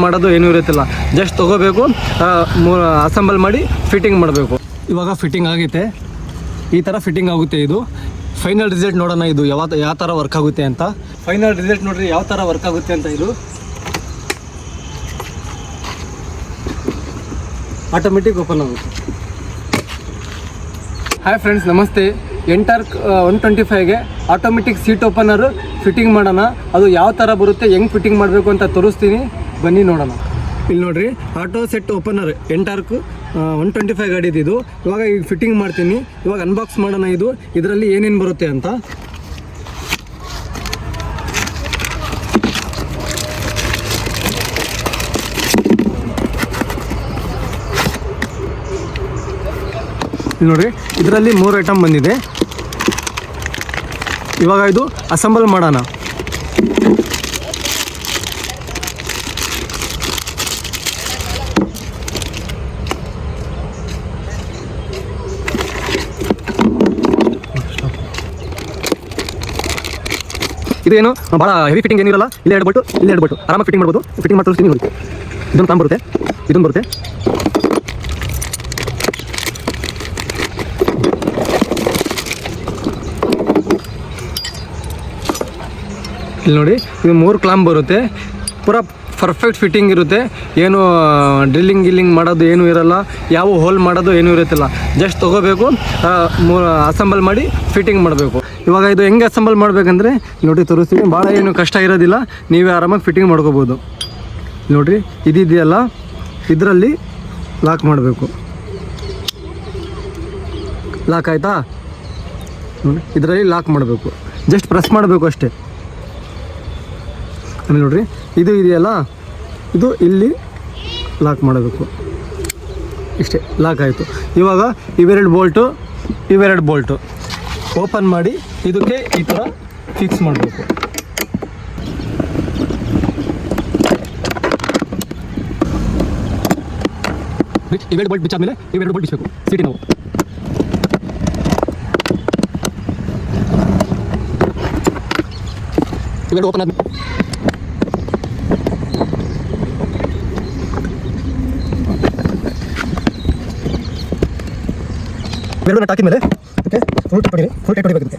ಮಾಡೋದು ಏನೂ ಇರುತ್ತಿಲ್ಲ. ಜಸ್ಟ್ ತೊಗೋಬೇಕು, ಅಸೆಂಬಲ್ ಮಾಡಿ ಫಿಟ್ಟಿಂಗ್ ಮಾಡಬೇಕು. ಇವಾಗ ಫಿಟ್ಟಿಂಗ್ ಆಗೈತೆ, ಈ ಥರ ಫಿಟ್ಟಿಂಗ್ ಆಗುತ್ತೆ. ಇದು ಫೈನಲ್ ರಿಸಲ್ಟ್ ನೋಡೋಣ, ಇದು ಯಾವ ಥರ ವರ್ಕ್ ಆಗುತ್ತೆ ಅಂತ. ಫೈನಲ್ ರಿಸಲ್ಟ್ ನೋಡ್ರಿ ಯಾವ ಥರ ವರ್ಕ್ ಆಗುತ್ತೆ ಅಂತ. ಇದು ಆಟೋಮೆಟಿಕ್ ಓಪನ್ ಆಗುತ್ತೆ. ಹಾಯ್ ಫ್ರೆಂಡ್ಸ್, ನಮಸ್ತೆ. ಎಂಟಾರ್ಕ್ 125ಗೆ ಆಟೋಮೆಟಿಕ್ ಸೀಟ್ ಓಪನರು ಫಿಟ್ಟಿಂಗ್ ಮಾಡೋಣ. ಅದು ಯಾವ ಥರ ಬರುತ್ತೆ, ಹೆಂಗೆ ಫಿಟ್ಟಿಂಗ್ ಮಾಡಬೇಕು ಅಂತ ತೋರಿಸ್ತೀನಿ, ಬನ್ನಿ ನೋಡೋಣ. ಇಲ್ಲಿ ನೋಡಿರಿ, ಆಟೋ ಸೆಟ್ ಓಪನರ್ ಎಂಟಾರ್ಕ್ 125 ಗಾಡಿದು. ಇವಾಗ ಈಗ ಫಿಟ್ಟಿಂಗ್ ಮಾಡ್ತೀನಿ. ಇವಾಗ ಅನ್ಬಾಕ್ಸ್ ಮಾಡೋಣ ಇದು, ಇದರಲ್ಲಿ ಏನೇನು ಬರುತ್ತೆ ಅಂತ. ಇಲ್ಲಿ ನೋಡಿರಿ, ಇದರಲ್ಲಿ 3 ಐಟಮ್ ಬಂದಿದೆ. ಇವಾಗ ಇದು ಅಸೆಂಬಲ್ ಮಾಡೋಣ. ಇದೇನು ಭಾಳ ಹೆವಿ ಫಿಟ್ಟಿಂಗ್ ಏನಿರಲ್ಲ. ಇಲ್ಲೇ ಹೇಳ್ಬಿಟ್ಟು ಆರಾಮಾಗಿ ಫಿಟ್ಟಿಂಗ್ ಮಾಡ್ಬೋದು. ಫಿಟ್ಟಿಂಗ್ ಮಾಡಿ ತೋರಿಸ್ತೀನಿ ನೋಡಿ. ಇದೊಂದು ಕಾಮ್ ಬರುತ್ತೆ, ಇದೊಂದು ಬರುತ್ತೆ. ಇಲ್ಲಿ ನೋಡಿ, ಇದು 3 ಕ್ಲಾಂಪ್ ಬರುತ್ತೆ. ಪೂರ ಪರ್ಫೆಕ್ಟ್ ಫಿಟ್ಟಿಂಗ್ ಇರುತ್ತೆ. ಏನು ಡ್ರಿಲ್ಲಿಂಗ್ ಮಾಡೋದು ಏನೂ ಇರಲ್ಲ, ಯಾವ ಹೋಲ್ ಮಾಡೋದು ಏನೂ ಇರುತ್ತಿಲ್ಲ. ಜಸ್ಟ್ ತೊಗೋಬೇಕು, ಅಸೆಂಬಲ್ ಮಾಡಿ ಫಿಟ್ಟಿಂಗ್ ಮಾಡಬೇಕು. ಇವಾಗ ಇದು ಹೆಂಗೆ ಅಸೆಂಬಲ್ ಮಾಡಬೇಕಂದ್ರೆ ನೋಡಿ ತೋರಿಸ್ತೀವಿ. ಭಾಳ ಏನು ಕಷ್ಟ ಇರೋದಿಲ್ಲ, ನೀವೇ ಆರಾಮಾಗಿ ಫಿಟ್ಟಿಂಗ್ ಮಾಡ್ಕೋಬೋದು. ನೋಡಿರಿ, ಇದೆಯಲ್ಲ, ಇದರಲ್ಲಿ ಲಾಕ್ ಮಾಡಬೇಕು. ಲಾಕ್ ಆಯಿತಾ? ನೋಡಿ, ಇದರಲ್ಲಿ ಲಾಕ್ ಮಾಡಬೇಕು. ಜಸ್ಟ್ ಪ್ರೆಸ್ ಮಾಡಬೇಕು ಅಷ್ಟೇ. ಆಮೇಲೆ ನೋಡಿರಿ, ಇದು ಇದೆಯಲ್ಲ, ಇದು ಇಲ್ಲಿ ಲಾಕ್ ಮಾಡಬೇಕು. ಇಷ್ಟೇ, ಲಾಕ್ ಆಯಿತು. ಇವಾಗ ಇವೆರಡು ಬೋಲ್ಟು ಓಪನ್ ಮಾಡಿ ಇದಕ್ಕೆ ಈ ಥರ ಫಿಕ್ಸ್ ಮಾಡಬೇಕು. ಇವೆರಡು ಬೋಲ್ಟ್ ಬಿಚ್ಚಾದ್ಮೇಲೆ ಇವೆರಡು ಬೋಲ್ಟ್ ಬಿಚ್ಚಬೇಕು ಸೀಟಿ ನಾವು. ಇವೆರಡು ಓಪನ್ ಆದ್ಮೇಲೆ ಇವೆರಡು ನಟ್ ಹಾಕಿದ ಮೇಲೆ ಓಕೆ, ಫುಲ್ ಟೈಟ್ ಹೊಡಿಬೇಕು.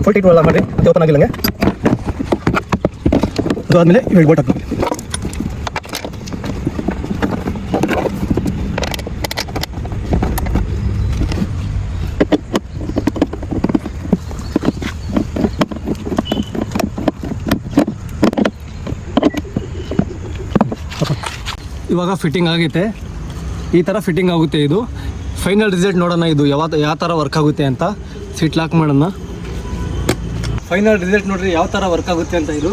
ಫುಲ್ ಟೈಟ್ ಅಲ್ಲ ಮಾಡಿರಿ, ಅದು ಓಪನ್ ಆಗಿಲ್ಲ. ಅದು ಆದಮೇಲೆ ಇವೆರಡು ಬೋಲ್ಟ್ ಹಾಕಬೇಕು. ಇವಾಗ ಫಿಟ್ಟಿಂಗ್ ಆಗೈತೆ, ಈ ಥರ ಫಿಟ್ಟಿಂಗ್ ಆಗುತ್ತೆ. ಇದು ಫೈನಲ್ ರಿಸಲ್ಟ್ ನೋಡೋಣ, ಇದು ಯಾವ ಥರ ವರ್ಕ್ ಆಗುತ್ತೆ ಅಂತ. ಸೀಟ್ ಲಾಕ್ ಮಾಡೋಣ. ಫೈನಲ್ ರಿಸಲ್ಟ್ ನೋಡ್ರಿ ಯಾವ ಥರ ವರ್ಕ್ ಆಗುತ್ತೆ ಅಂತ. ಇದು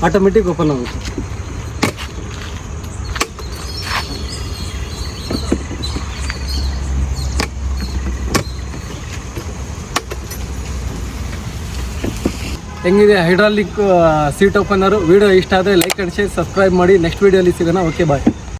ಆಟೋಮೆಟಿಕ್ ಓಪನ್ ಆಗುತ್ತೆ. ಹೆಂಗಿದೆ ಹೈಡ್ರಾಲಿಕ್ ಸೀಟ್ ಓಪನರು? ವಿಡಿಯೋ ಇಷ್ಟ ಆದರೆ ಲೈಕ್ ಆ್ಯಂಡ್ ಶೇರ್, ಸಬ್ಸ್ಕ್ರೈಬ್ ಮಾಡಿ. ನೆಕ್ಸ್ಟ್ ವೀಡಿಯೋಲಿ ಸಿಗೋಣ. ಓಕೆ, ಬಾಯ್.